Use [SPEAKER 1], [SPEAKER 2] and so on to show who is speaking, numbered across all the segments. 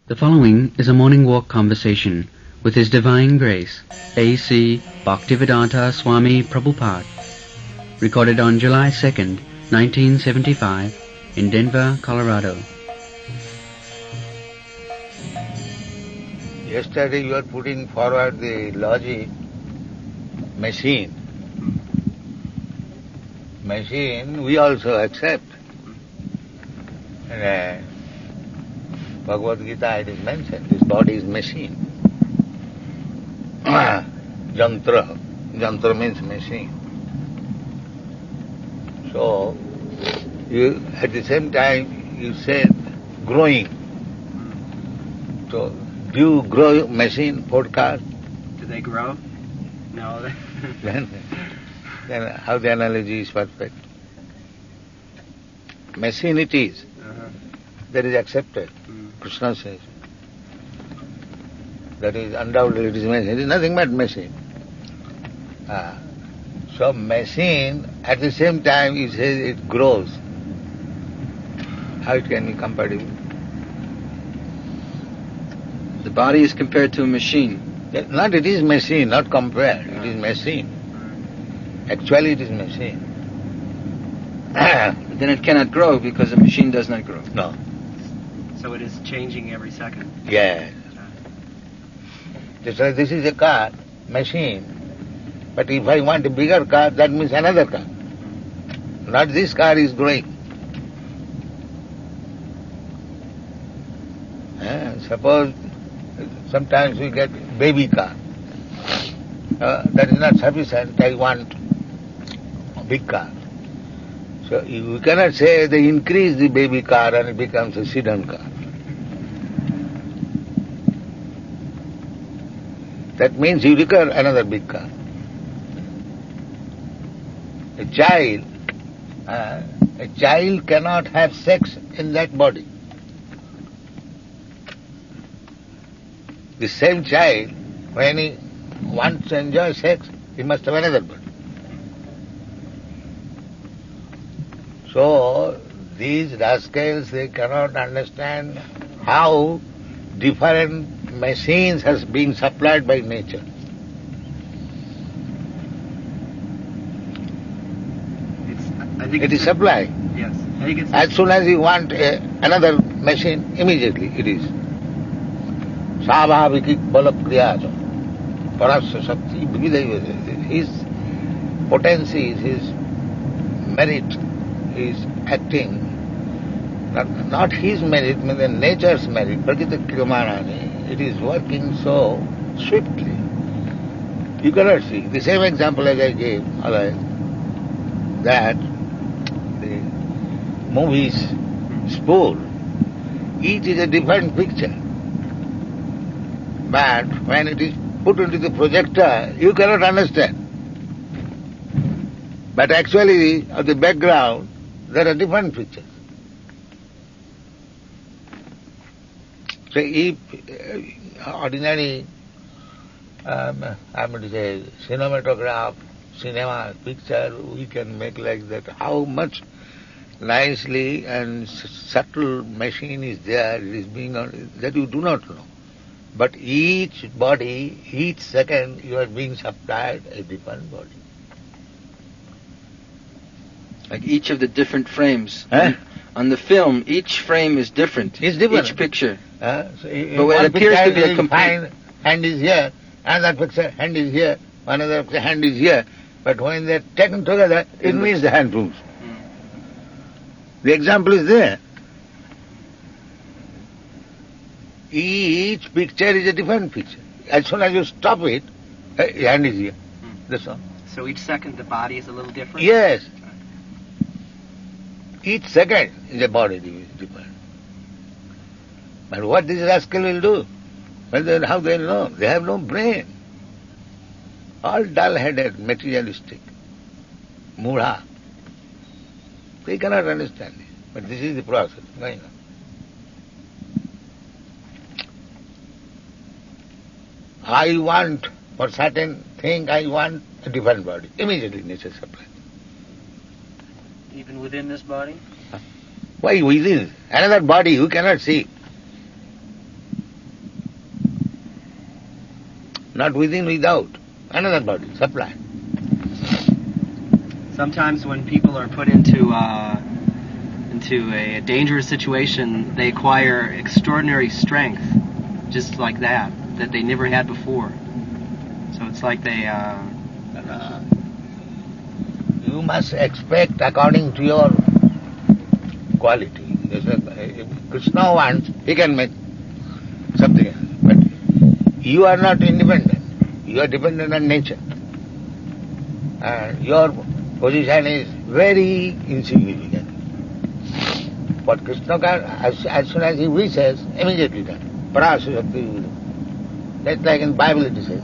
[SPEAKER 1] The following is a morning walk conversation with His Divine Grace, A.C. Bhaktivedanta Swami Prabhupada, recorded on July 2nd, 1975, in Denver, Colorado.
[SPEAKER 2] Yesterday you were putting forward the logic machine. Machine we also accept. And Bhagavad Gita it is mentioned, this body is machine. Jantra. Jantra means machine. So, you at the same time you said growing. So, do you grow machine, podcast?
[SPEAKER 1] Do they grow? No.
[SPEAKER 2] then how the analogy is perfect. Machine it is. That is accepted. Krishna says. That is undoubtedly it is machine. It is nothing but machine. So machine at the same time he says it grows. How it can be compatible?
[SPEAKER 1] The body is compared to a machine.
[SPEAKER 2] Not it is machine, not compared. It is machine. Actually it is machine.
[SPEAKER 1] But then it cannot grow because the machine does not grow.
[SPEAKER 2] No.
[SPEAKER 3] So it is changing every second.
[SPEAKER 2] Yes. Just like this is a car, machine. But if I want a bigger car, that means another car. Not this car is growing. Suppose sometimes we get baby car. That is not sufficient. I want a big car. So you cannot say they increase the baby car and it becomes a sedan car. That means you require another big car. A child cannot have sex in that body. The same child, when he wants to enjoy sex, he must have another body. So, these rascals, they cannot understand how different machines has been supplied by nature. It is supplied.
[SPEAKER 3] Yes. I think it's
[SPEAKER 2] As soon as you want another machine, immediately it is. Svabhaviki balakriyaja. Parasya shakti vividaiva. His potency, his merit, is acting, not his merit, but the nature's merit, Prakriti Kriyamanani, it is working so swiftly. You cannot see. The same example as I gave, that the movie's spool, each is a different picture. But when it is put into the projector, you cannot understand. But actually, of the background, there are different pictures. So if ordinary, I'm going to say, cinematograph, cinema picture, we can make like that, how much nicely and subtle machine is there, it is being on, that you do not know. But each body, each second, you are being supplied a different body.
[SPEAKER 1] Like each of the different frames. On the film, each frame is different.
[SPEAKER 2] It's different.
[SPEAKER 1] Each picture.
[SPEAKER 2] So
[SPEAKER 1] but it appears to be a complete...
[SPEAKER 2] hand is here, another picture, hand is here, another picture, hand is here. But when they're taken together, it means the hand moves. The example is there. Each picture is a different picture. As soon as you stop it, hand is here. That's all.
[SPEAKER 3] So each second the body is a little different?
[SPEAKER 2] Yes. Each second is a body different. But what this rascal will do? Well, how they know? They have no brain. All dull-headed, materialistic. Mudha. They cannot understand this. But this is the process going on. I want, for certain thing, I want a different body. Immediately nature supplies.
[SPEAKER 3] Even within this body?
[SPEAKER 2] Why within? Another body you cannot see. not within, without. Another body, supply.
[SPEAKER 3] Sometimes when people are put into a dangerous situation, they acquire extraordinary strength, just like that they never had before. So it's like they...
[SPEAKER 2] You must expect according to your quality. If Krishna wants, he can make something else. But you are not independent. You are dependent on nature. And your position is very insignificant. What Krishna can, as soon as he wishes, immediately done. Parasya Shakti will do. That's like in the Bible it says.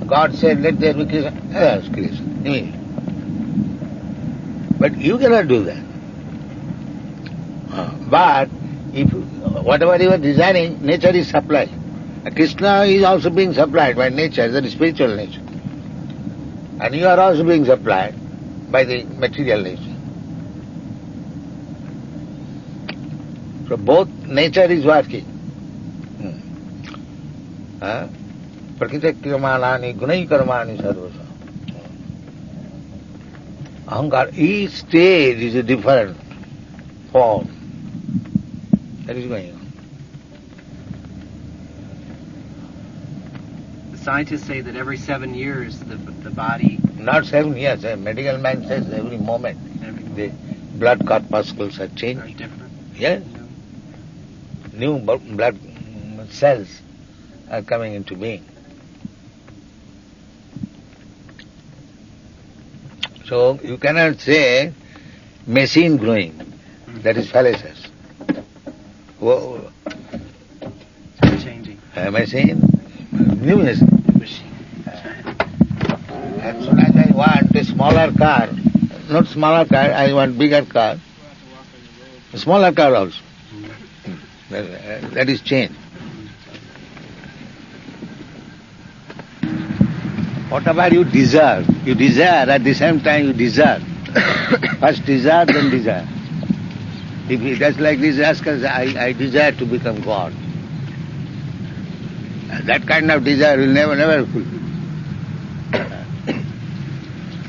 [SPEAKER 2] God said, let there be creation. Yes, creation. Immediately. But you cannot do that. But if whatever you are designing, nature is supplied. Krishna is also being supplied by nature, that is spiritual nature. And you are also being supplied by the material nature. So both nature is working. Prakriti karmanani gunai karmani sarvasa. Ahankar, each stage is a different form. That is going on.
[SPEAKER 3] The scientists say that every 7 years the body...
[SPEAKER 2] Not 7 years, a medical man says every moment. The blood corpuscles are changing.
[SPEAKER 3] Very different.
[SPEAKER 2] Yes. New blood cells are coming into being. So you cannot say machine growing. That is fallacious. Whoa.
[SPEAKER 3] Changing.
[SPEAKER 2] A machine, new machine. As soon as I want a smaller car, not smaller car, I want bigger car. A smaller car also. That is change. Whatever you desire at the same time you desire. First desire, then desire. If he does like this, ask us, I desire to become God. That kind of desire will never fulfill.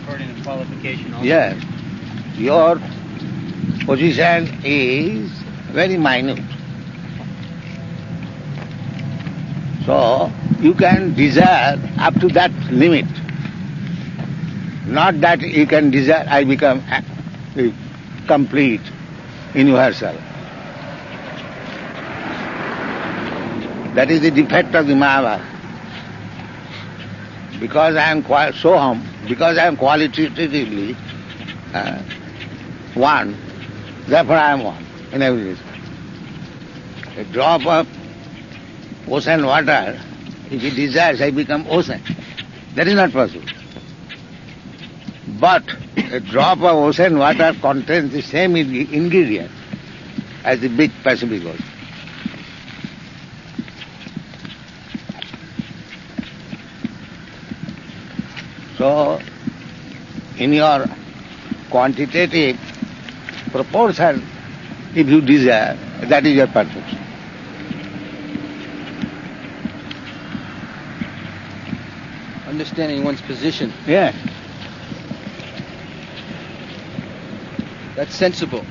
[SPEAKER 3] According to qualification also.
[SPEAKER 2] Yes. Your position is very minute. So, you can desire up to that limit. Not that you can desire, I become complete in yourself. That is the defect of the Mahabharata. Because I am qualitatively one, therefore I am one in every respect. A drop of ocean water, if it desires, I become ocean. That is not possible. But a drop of ocean water contains the same ingredient as the big Pacific Ocean. So, in your quantitative proportion, if you desire, that is your perfection.
[SPEAKER 4] Understanding one's position.
[SPEAKER 2] Yeah.
[SPEAKER 4] That's sensible.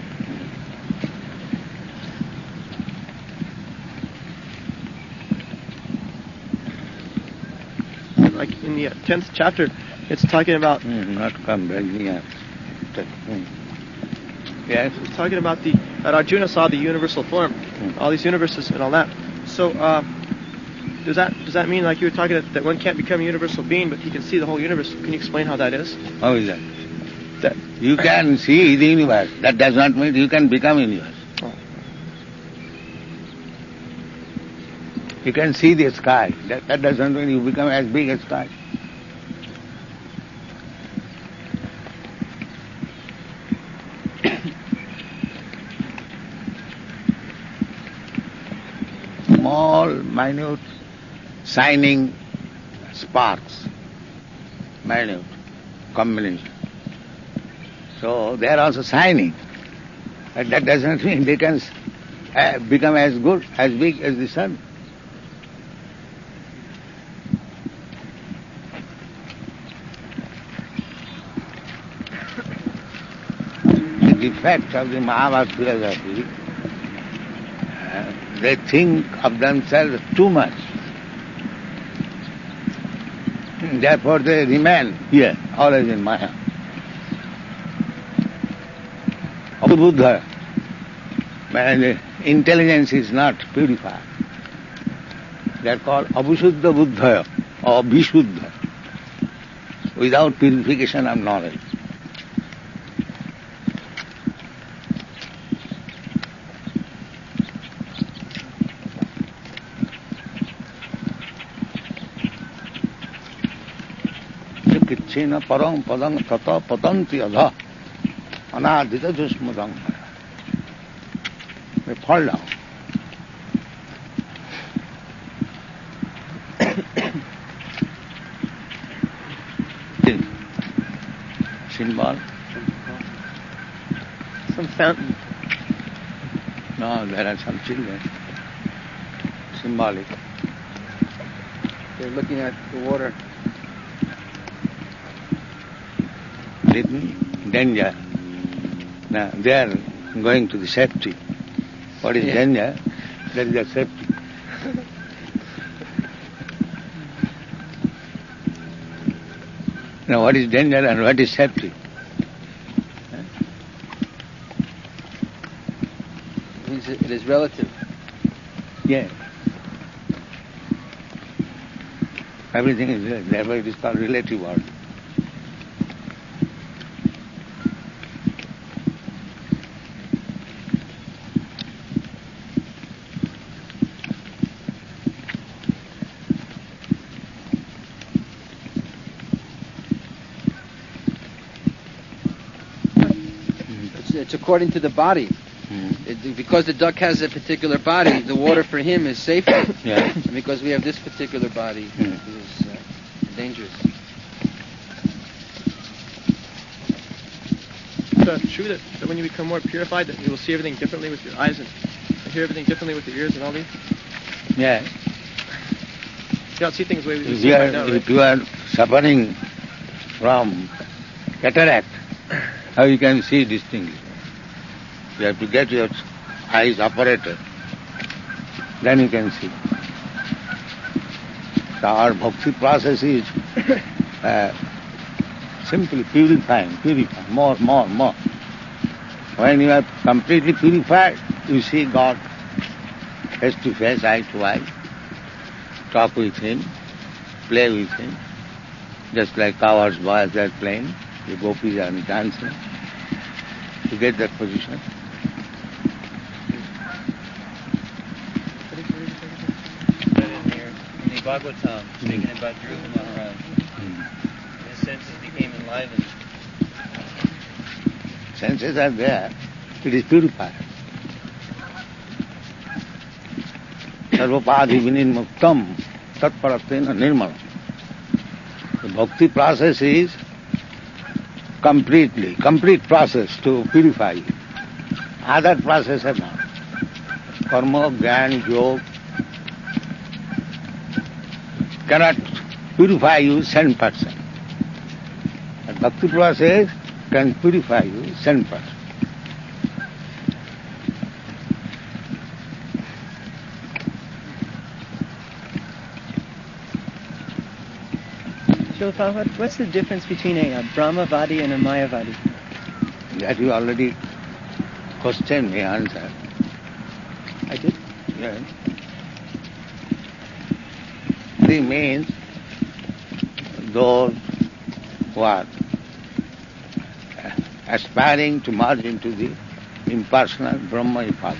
[SPEAKER 5] Like in the 10th chapter, it's talking about...
[SPEAKER 2] Not come, yeah. Yes.
[SPEAKER 5] It's talking about that Arjuna saw the universal form, all these universes and all that. So, does that mean, like you were talking, that one can't become a universal being, but he can see the whole universe? Can you explain how that is?
[SPEAKER 2] How is that? You can see the universe. That does not mean you can become universe.
[SPEAKER 5] Oh.
[SPEAKER 2] You can see the sky. That doesn't mean you become as big as sky. Small, minute, shining sparks. Minute combination. So they are also shining. But that doesn't mean they can become as good, as big as the sun. fact of the Mahabharata philosophy, they think of themselves too much. Therefore they remain here, always in Maya. Buddha, when intelligence is not purified, they are called Abhusuddha Buddha or Vishuddha, without purification of knowledge. Kichena parang padang tata patanti adha anadita jusmudang. They fall down. Symbol?
[SPEAKER 5] Some fountain.
[SPEAKER 2] No, there are some children. Symbolic.
[SPEAKER 4] They're looking at the water.
[SPEAKER 2] Little danger. Now they are going to the safety. What is danger? That is the safety. Now what is danger and what is safety?
[SPEAKER 4] It is relative.
[SPEAKER 2] Yes. Everything is relative. Therefore it is called relative world.
[SPEAKER 4] It's according to the body. Because the duck has a particular body, the water for him is safer.
[SPEAKER 2] Yeah.
[SPEAKER 4] And because we have this particular body, it is dangerous.
[SPEAKER 5] So it's true that when you become more purified, that you will see everything differently with your eyes and hear everything differently with your ears and all these?
[SPEAKER 2] Yeah.
[SPEAKER 5] You don't see things the way we see right now, right?
[SPEAKER 2] If you are suffering from cataract, how you can see distinctly? You have to get your eyes operated, then you can see. So our bhakti process is simply purifying, more. When you are completely purified, you see God face to face, eye to eye, talk with Him, play with Him, just like cowards boys are playing, the gopis are dancing. To get that position.
[SPEAKER 3] In the Bhagavatam, speaking about Dhruva Maharaj, his senses became enlightened.
[SPEAKER 2] Senses are there, it is purified. Sarvapadhi vinirmuktam tatparatena nirmalam. The bhakti process is complete process to purify you. Other process are not. Karma, Gyan, Yoga cannot purify you 100%. But bhakti process can purify you 100%.
[SPEAKER 5] Srila Prabhupada, what's the difference between a Brahmavadi and a Mayavadi?
[SPEAKER 2] That you already questioned me, answered.
[SPEAKER 5] I did?
[SPEAKER 2] Yes. It means those who are aspiring to merge into the impersonal Brahma Father.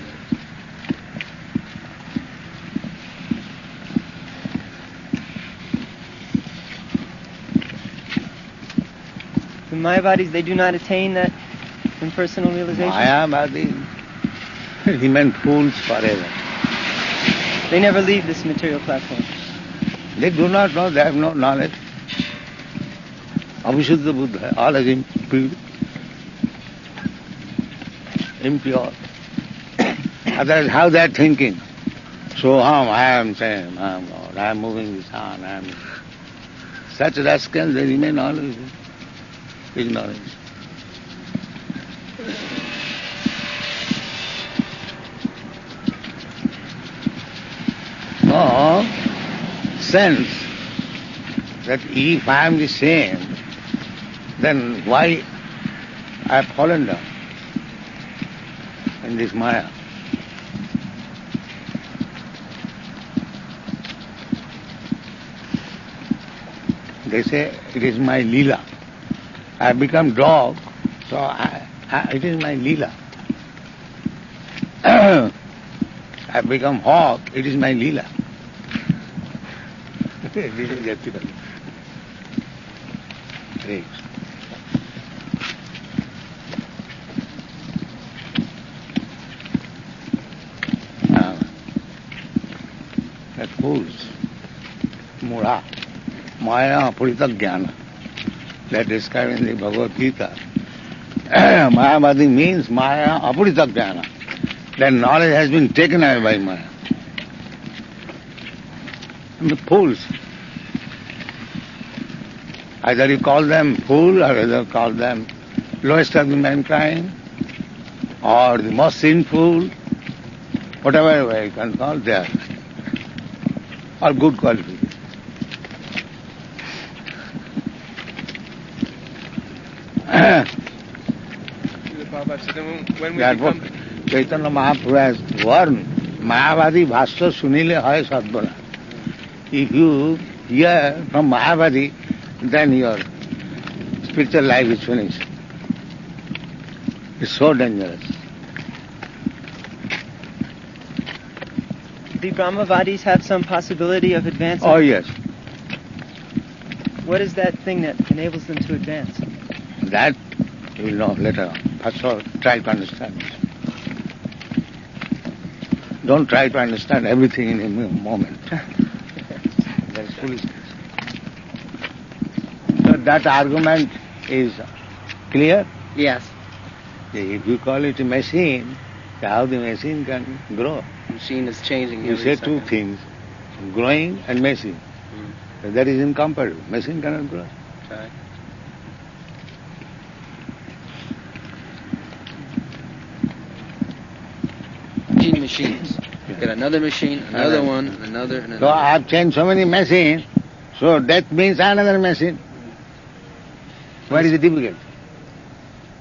[SPEAKER 5] The Mayavadis, they do not attain that impersonal realization?
[SPEAKER 2] Mayavadis remain fools forever.
[SPEAKER 5] They never leave this material platform.
[SPEAKER 2] They do not know, they have no knowledge. Abhusuddha Buddha, all is impure. Others, how they are thinking? So I am saying, I am Lord, I am moving this hand, I am... Such rascals, they remain always ignorant. sense that if I am the same, then why I have fallen down in this Maya? They say it is my Leela. I have become dog, so it is my Leela. I have become hawk, it is my Leela. This is ethical. Great. That fools, Mura, Maya Apurita Jnana, that described in the Bhagavad Gita. Mayavadi means Maya Apurita Jnana. That knowledge has been taken away by Maya. And the fools. Either you call them fool, or either call them lowest of the mankind, or the most sinful, whatever way you can call, they are all good qualifications. Chaitanya Mahaprabhu has warned, Mayavadi Bhasya Sunile Hai Sadbana. If you hear from Mayavadi, then your spiritual life is finished. It's so dangerous.
[SPEAKER 5] The Brahmavadis have some possibility of advancing?
[SPEAKER 2] Oh yes.
[SPEAKER 5] What is that thing that enables them to advance?
[SPEAKER 2] That you will know later on. First of all, try to understand it. Don't try to understand everything in a moment. That is foolishness. So that argument is clear?
[SPEAKER 3] Yes.
[SPEAKER 2] If you call it a machine, how the machine can grow?
[SPEAKER 3] The machine is changing.
[SPEAKER 2] You say two things, growing and machine. That is incompatible. Machine cannot grow.
[SPEAKER 3] Right.
[SPEAKER 4] Machines. Get another machine, another one, another.
[SPEAKER 2] So I have changed so many machines, so death means another machine. What is the difficulty?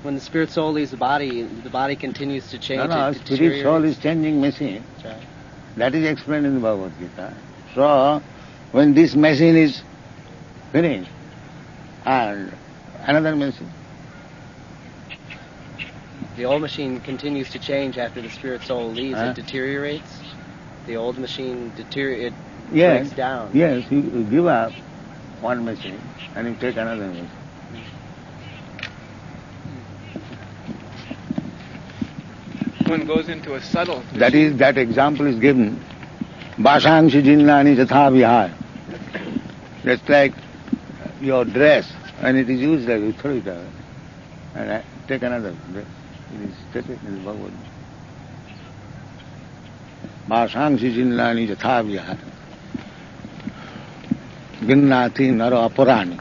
[SPEAKER 3] When the spirit soul leaves the body continues to change.
[SPEAKER 2] No, spirit soul is changing machine.
[SPEAKER 3] Right.
[SPEAKER 2] That is explained in the Bhagavad Gita. So, when this machine is finished, and another machine.
[SPEAKER 3] The old machine continues to change after the spirit soul leaves. It deteriorates. The old machine breaks down.
[SPEAKER 2] Yes, you give up one machine and you take another machine.
[SPEAKER 5] One goes into a subtle
[SPEAKER 2] machine. That example is given. Vasangshi jinnani jatha vihar. That's like your dress, and it is used like you throw it away. And I take another dress. It is stated in the Bhagavad Gita. Vasangshi jinnani jatha vihar. Ginnati naro apurani.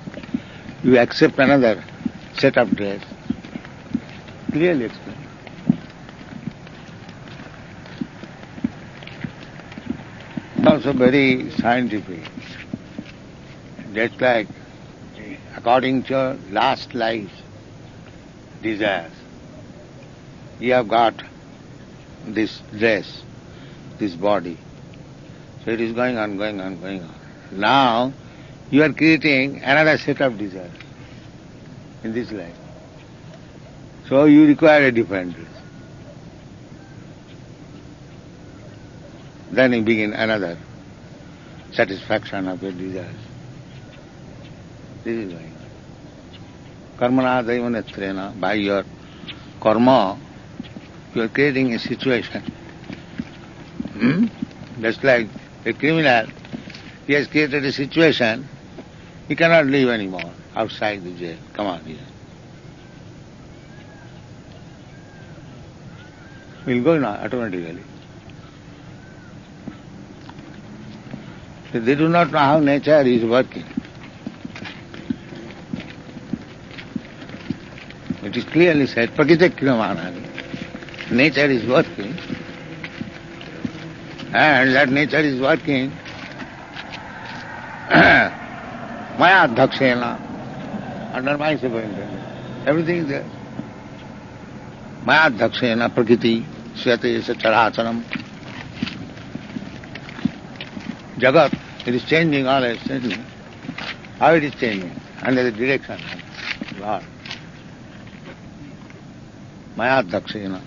[SPEAKER 2] You accept another set of dress. Clearly explained. Also very scientific. Just like according to your last life desires, you have got this dress, this body. So it is going on. Now you are creating another set of desires in this life. So you require a different dress. Then you begin another satisfaction of your desires. This is going on. Karmana daivanetrena, by your karma, you are creating a situation. Just like a criminal, he has created a situation, he cannot live anymore outside the jail. Come on here. He will go now automatically. They do not know how nature is working. It is clearly said, Prakriti Kriyamanani. Nature is working, and that nature is working Maya Dhakshena, under my superintendence. Everything is there. Maya Dhakshena Prakriti Swate Characharam. Jagat, it is changing, all is changing. How it is changing? Under the direction of Lord. Maya Dhakshena.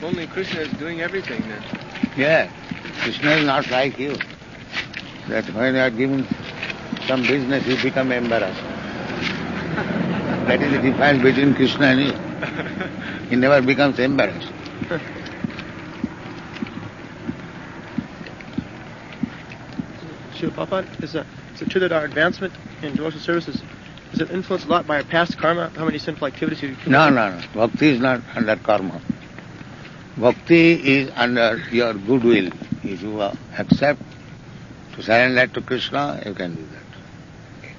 [SPEAKER 5] Only Krishna is doing everything then.
[SPEAKER 2] Yeah, Krishna is not like you. That when you are given some business, you become embarrassed. That is the difference between Krishna and you. He never becomes embarrassed.
[SPEAKER 5] Srila Prabhupada, is it true that our advancement in devotional services is it influenced a lot by our past karma? How many sinful activities you
[SPEAKER 2] No. Bhakti is not under karma. Bhakti is under your goodwill. If you accept to surrender to Krishna, you can do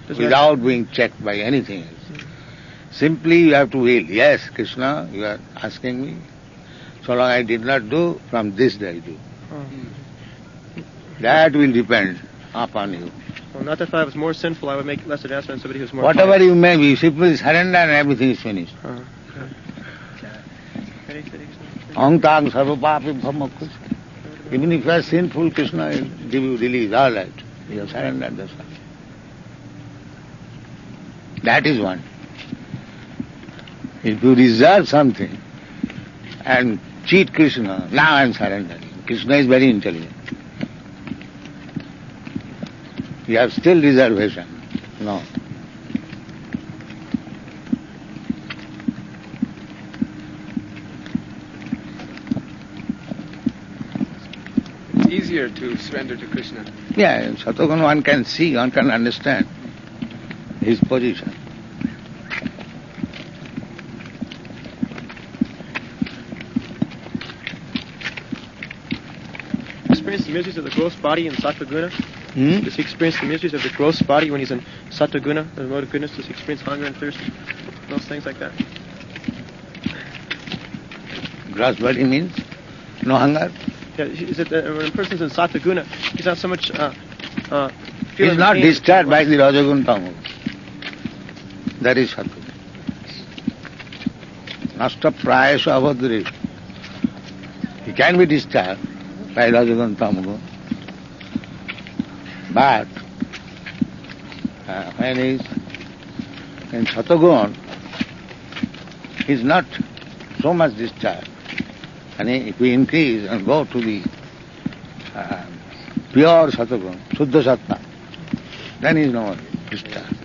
[SPEAKER 2] that. Without being checked by anything else. Simply you have to will. Yes, Krishna, you are asking me. So long I did not do, from this day I do. That will depend upon you.
[SPEAKER 5] Well, not that if I was more sinful, I would make less advancement than somebody who's more
[SPEAKER 2] Whatever
[SPEAKER 5] pious.
[SPEAKER 2] you may be, simply surrender and everything is finished. Ahantang sarvapapi bhammakus. Even if you are sinful, Krishna will give you release, all right. You have surrendered, that's all. That is one. If you reserve something and cheat Krishna, now I am surrendering. Krishna is very intelligent. You have still reservation. No.
[SPEAKER 6] It's easier to surrender to Krishna.
[SPEAKER 2] Yeah, in Satoguna one can see, one can understand his position.
[SPEAKER 5] Experience the miseries of the gross body in Sattva-guna? Does he experience the miseries of the gross body when he's in Sattva-guna, the mode of goodness? Does he experience hunger and thirst? Those things like that?
[SPEAKER 2] Gross body means no hunger.
[SPEAKER 5] Yeah, is it that when a person's in Sattva-guna, he's not so much
[SPEAKER 2] He
[SPEAKER 5] feeling
[SPEAKER 2] is not
[SPEAKER 5] pain.
[SPEAKER 2] disturbed by the Rajagun Tamu. That is Sattva. Nasta prayasya avadresha. He can be disturbed by Rajagun Tamu. But when he is in Sattva-gun, he is not so much disturbed. And if we increase and go to the pure Sattva-gun, Shuddha Sattva, then he is no more disturbed.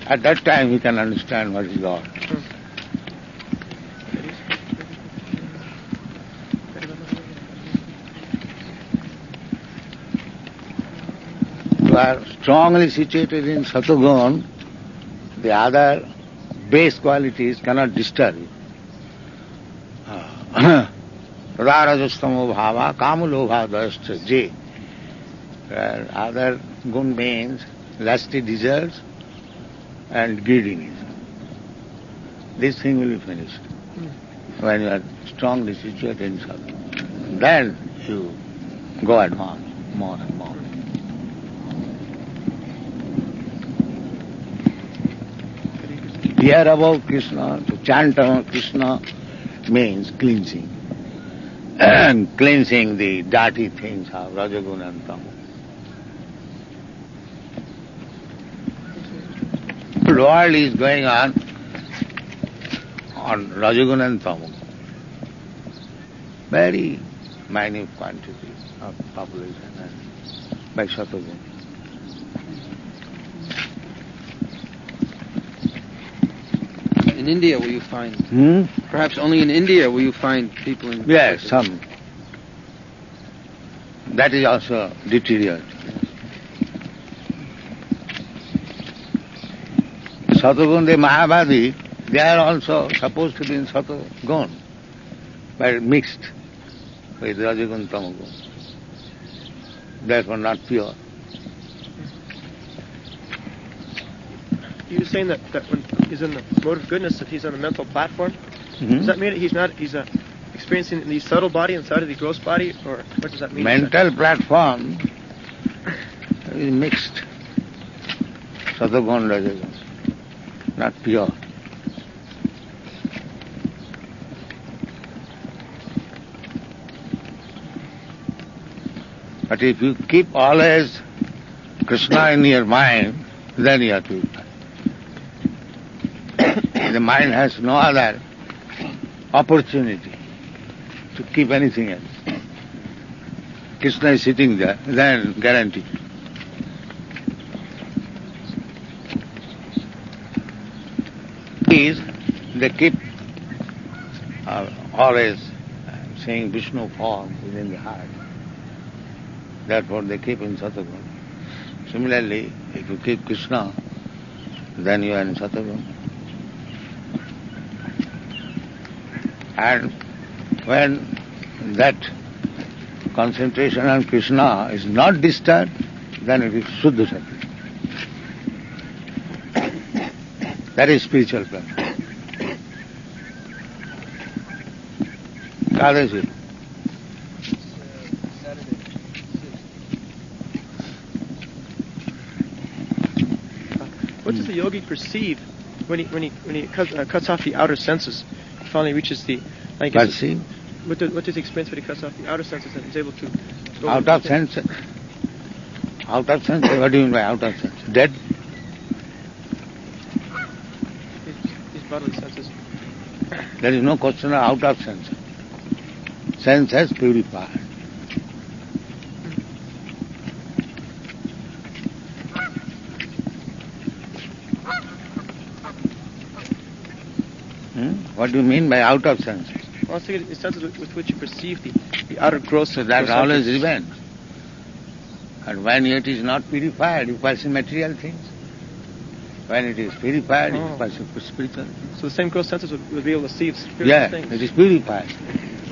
[SPEAKER 2] At that time he can understand what is God. You are strongly situated in Sattva-gun, the other base qualities cannot disturb you. Rarajastamo bhava kamulobha dashta je. Other gun means lusty desires and greediness. This thing will be finished when you are strongly situated in Sattva. Then you go advance more and more. Hear about Krishna, to chant about Krishna means cleansing. And cleansing the dirty things of Rajaguna and Tamo. The world is going on Rajaguna and Tamo. Very minute quantity of population by Sattva-guna.
[SPEAKER 4] In India, will you find? Perhaps only in India will you find people in.
[SPEAKER 2] Yes, some. That is also deteriorated. Sattva-gun, the Mahabadi, they are also supposed to be in Sattva-gun, but mixed with Rajagun, Tamagun. Therefore not pure.
[SPEAKER 5] You're saying that when he's in the mode of goodness, that he's on a mental platform? Does that mean that he's experiencing experiencing the subtle body inside of the gross body, or what does that mean?
[SPEAKER 2] Mental platform is mixed. Satagun, Rajagun, not pure. But if you keep always Krishna in your mind, then you are purified. The mind has no other opportunity to keep anything else. Krishna is sitting there, then guaranteed. They keep always saying Vishnu form within the heart. Therefore they keep in Satagun. Similarly, if you keep Krishna, then you are in Satagun. And when that concentration on Krishna is not disturbed, then it is Shuddha Sati. That is spiritual practice. Kadashi.
[SPEAKER 5] What does the yogi perceive when he cuts off the outer senses? He finally reaches the.
[SPEAKER 2] Perceive?
[SPEAKER 5] What does he experience when he cuts off the outer senses and is able to go
[SPEAKER 2] Out of sense? Out of sense? What do you mean by out of sense? Dead?
[SPEAKER 5] His bodily senses.
[SPEAKER 2] There is no question of out of sense. Sense has purified. What do you mean by out of sense?
[SPEAKER 5] Well, I was thinking the senses with which you perceive the outer gross.
[SPEAKER 2] So that
[SPEAKER 5] gross
[SPEAKER 2] always
[SPEAKER 5] objects.
[SPEAKER 2] remains. And when it is not purified, you perceive material things. When it is purified, you perceive spiritual things.
[SPEAKER 5] So the same gross senses would be able to see spiritual
[SPEAKER 2] Yeah,
[SPEAKER 5] things.
[SPEAKER 2] it is purified.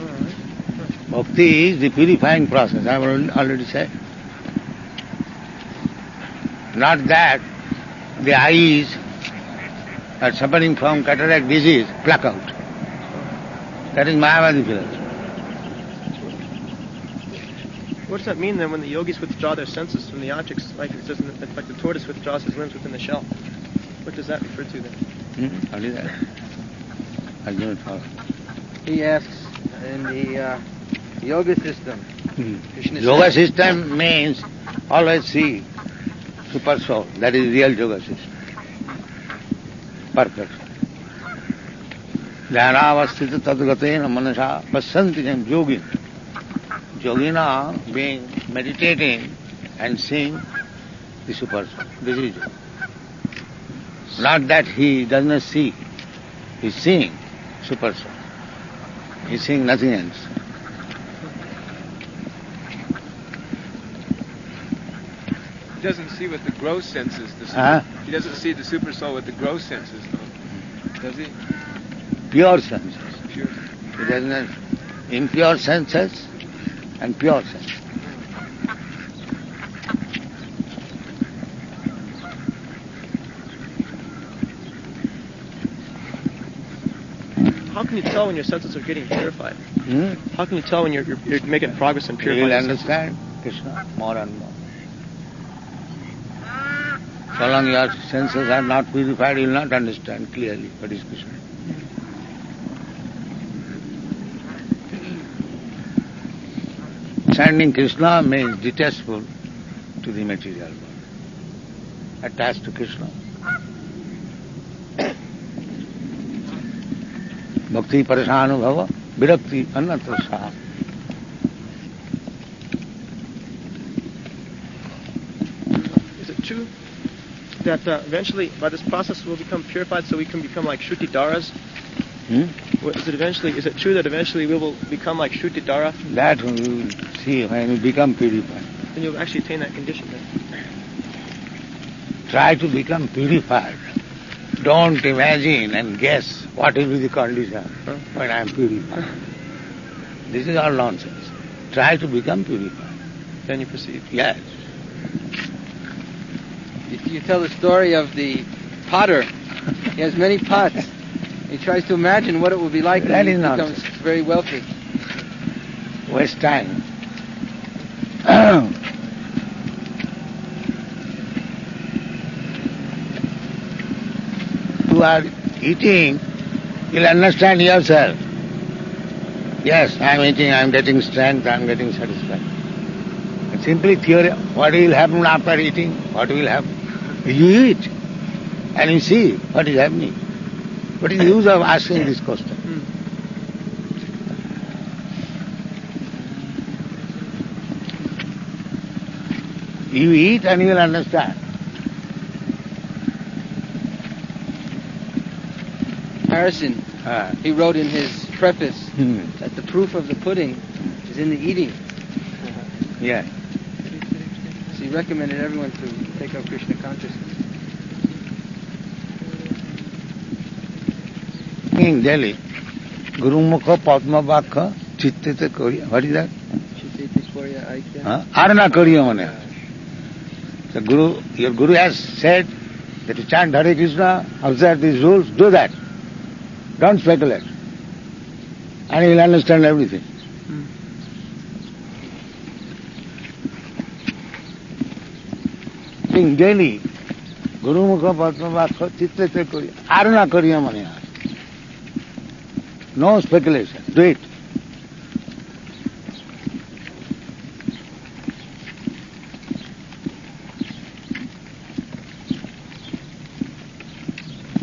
[SPEAKER 5] All right.
[SPEAKER 2] Bhakti is the purifying process, I have already said. Not that the eyes are suffering from cataract disease, pluck out. That is Mayavadi philosophy.
[SPEAKER 5] What does that mean then when the yogis withdraw their senses from the objects, like it says, like the tortoise withdraws his limbs within the shell? What does that refer to then?
[SPEAKER 2] What is that? I don't follow.
[SPEAKER 4] He asks in the yoga system. Krishna
[SPEAKER 2] Yoga
[SPEAKER 4] says-
[SPEAKER 2] system means always see super soul. That is real yoga system. Perfect. Dhyanavasthita tadgatena manasa pasyanti jam yogin. Yogina being meditating and seeing the super soul. This is yoga. Not that he does not see. He is seeing super soul. He is seeing nothing else.
[SPEAKER 6] He doesn't see with the gross senses. He doesn't see the super soul with the gross senses, though. Does he?
[SPEAKER 2] Pure senses.
[SPEAKER 6] Pure.
[SPEAKER 2] He does not impure senses and pure senses.
[SPEAKER 5] How can you tell when your senses are getting purified? How can you tell when you're making progress in
[SPEAKER 2] You
[SPEAKER 5] purifying
[SPEAKER 2] will
[SPEAKER 5] your senses?
[SPEAKER 2] understand Krishna more and more. So long your senses are not purified, you will not understand clearly what is Krishna. Understanding Krishna means detestful to the material world. Attached to Krishna. Bhakti parashanubhava, virakti annatra saha.
[SPEAKER 5] Is it true that eventually, by this process, we'll become purified so we can become like Shrutidaras? Is it true that eventually we will become like Shrutidara?
[SPEAKER 2] That you will see when you become purified.
[SPEAKER 5] Then you'll actually attain that condition then.
[SPEAKER 2] Try to become purified. Don't imagine and guess what will be the condition when I am purified. This is all nonsense. Try to become purified.
[SPEAKER 5] Then you perceive.
[SPEAKER 2] Yes.
[SPEAKER 4] You tell the story of the potter. He has many pots. He tries to imagine what it will be like
[SPEAKER 2] That
[SPEAKER 4] when he
[SPEAKER 2] is
[SPEAKER 4] becomes
[SPEAKER 2] nonsense.
[SPEAKER 4] very wealthy.
[SPEAKER 2] waste time. You are eating, you'll understand yourself. Yes, I am eating, I am getting strength, I am getting satisfaction. It's simply theory. What will happen after eating? What will happen? You eat and you see what is happening. What is the use of asking this question? You eat and you will understand.
[SPEAKER 4] Harrison, he wrote in his preface that the proof of the pudding is in the eating.
[SPEAKER 2] Yeah.
[SPEAKER 4] So he recommended everyone to take up Krishna consciousness.
[SPEAKER 2] In Delhi, Guru Mukha Padma Vakha Chittete Koriya. What is that? Arana Koriya Mane. The Guru, your Guru has said that you chant Hare Krishna, observe these rules, do that. Don't speculate. And you will understand everything. In Delhi, Guru Mukha Padma Vakha Chittete Koriya. Arana Koriya Mane. No speculation. Do it.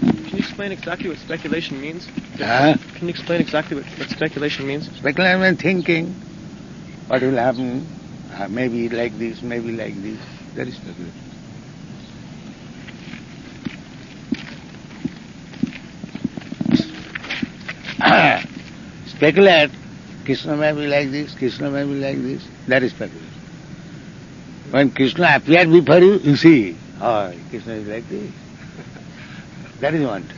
[SPEAKER 5] Can you explain exactly what speculation means?
[SPEAKER 2] Huh?
[SPEAKER 5] Can you explain exactly what speculation means?
[SPEAKER 2] Speculation means thinking what will happen, maybe like this, maybe like this. That is speculation. Speculate, Krishna may be like this, Krishna may be like this. That is speculation. When Krishna appeared before you, you see, oh, Krishna is like this. That is one.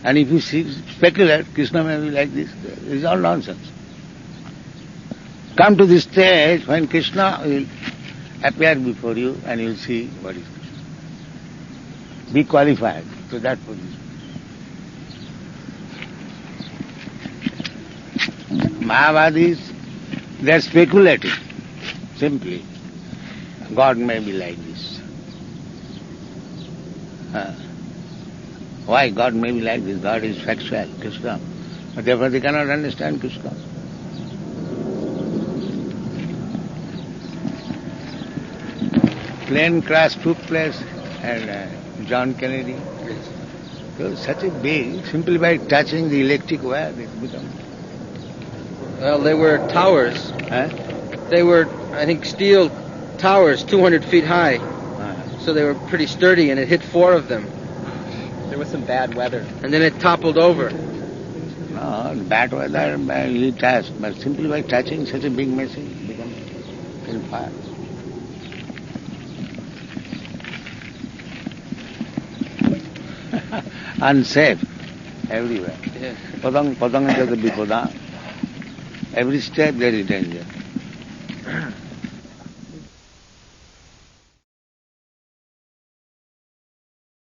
[SPEAKER 2] And if you speculate, Krishna may be like this, it is all nonsense. Come to this stage when Krishna will appear before you and you will see what is Krishna. Be qualified to that position. Mayavadis, they are speculating, simply. God may be like this. Why God may be like this? God is factual, Krishna. But therefore they cannot understand Krishna. Plane crash took place and John Kennedy. So such a big, simply by touching the electric wire, it becomes.
[SPEAKER 4] Well, they were towers. They were, I think, steel towers, 200 feet high. So they were pretty sturdy, and it hit 4 of them.
[SPEAKER 3] There was some bad weather.
[SPEAKER 4] And then it toppled over.
[SPEAKER 2] No, bad weather, you touch, but simply by touching such a big machine, it becomes in fire. Unsafe everywhere.
[SPEAKER 4] Yeah.
[SPEAKER 2] Padang jada bipada. Every step there is danger.